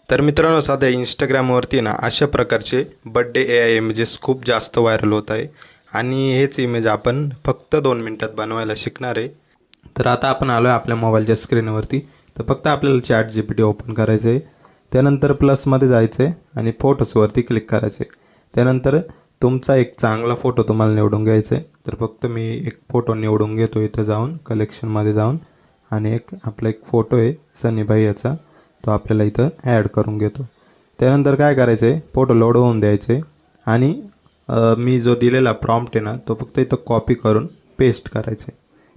तर मित्रांनो, साध्या इंस्टाग्रामवरती ना अशा प्रकारचे बर्थडे AI इमेजेस खूप जास्त व्हायरल होत आहे आणि हेच इमेज आपण फक्त 2 मिनिटात बनवायला शिकणार आहे। तर आता आपण आलो आहे आपल्या मोबाईलच्या स्क्रीनवरती। तर फक्त आपल्याला ChatGPT ओपन करायचं आहे, त्यानंतर प्लसमध्ये जायचं आहे आणि फोटोजवरती क्लिक करायचं आहे। त्यानंतर तुमचा एक चांगला फोटो तुम्हाला निवडून घ्यायचा आहे। तर फक्त मी एक फोटो निवडून घेतो इथं जाऊन कलेक्शनमध्ये जाऊन, आणि आपला एक फोटो आहे सनी भैयाचा, तो आपल्याला इथं ॲड करून घेतो। त्यानंतर काय करायचं आहे, फोटो लोड होऊन द्यायचे आणि मी जो दिलेला प्रॉम्प्ट आहे ना तो फक्त इथं कॉपी करून पेस्ट करायचे।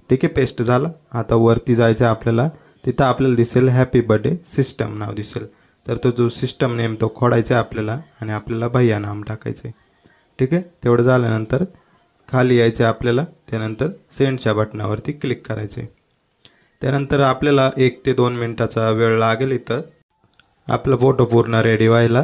ठीक आहे, पेस्ट झाला। आता वरती जायचं आपल्याला, तिथं आपल्याला दिसेल हॅपी बर्थडे सिस्टम नाव दिसेल। तर तो जो सिस्टम नेम तो खोडायचा आपल्याला आणि आपल्याला भैया नाम टाकायचं आहे। ठीक आहे, तेवढं झाल्यानंतर खाली यायचं आपल्याला, त्यानंतर सेंडच्या बटनावरती क्लिक करायचे। त्यानंतर आपल्याला 1 ते 2 मिनिटाचा वेळ लागेल इथं आपला फोटो पूर्ण रेडी व्हायला।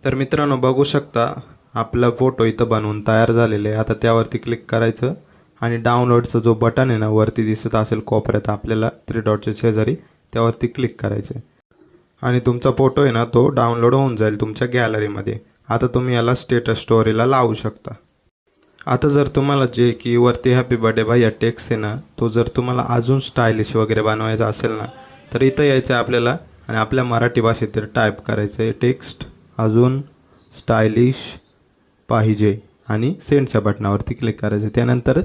तर मित्रांनो, बघू शकता आपला फोटो इथं बनवून तयार झालेला आहे। आता त्यावरती क्लिक करायचं आणि डाउनलोडचं जो बटन आहे ना वरती दिसत असेल कोपऱ्यात आपल्याला 3 डॉटच्या शेजारी, त्यावरती क्लिक करायचं आणि तुमचा फोटो आहे ना तो डाउनलोड होऊन जाईल तुमच्या गॅलरीमध्ये। आता तुम्ही याला स्टेटस स्टोरीला लावू शकता। आता जर तुम्हाला जे की वरती हॅपी बर्थडे भैया टेक्स्ट आहे ना, तो जर तुम्हाला अजून स्टायलिश वगैरे बनवायचा असेल ना, तर इथं यायचं आहे आपल्याला आणि आपल्या मराठी भाषेत तर टाईप करायचं आहे टेक्स्ट अजून स्टायलिश पाहिजे आणि सेंडच्या बटनावरती क्लिक करायचं। त्यानंतर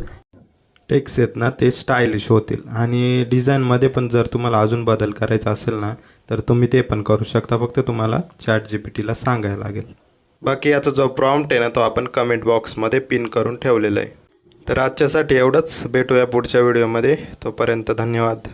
टेक्स्ट आहेत ना ते स्टायलिश होतील आणि डिझाईनमध्ये पण जर तुम्हाला अजून बदल करायचा असेल ना, तर तुम्ही ते पण करू शकता, फक्त तुम्हाला ChatGPTला सांगायला लागेल। बाकी याचा जो प्रॉम्प्ट आहे ना तो आपण कमेंट बॉक्समध्ये पिन करून ठेवलेला आहे। तर आजच्यासाठी एवढंच, भेटूया पुढच्या व्हिडिओमध्ये, तोपर्यंत धन्यवाद।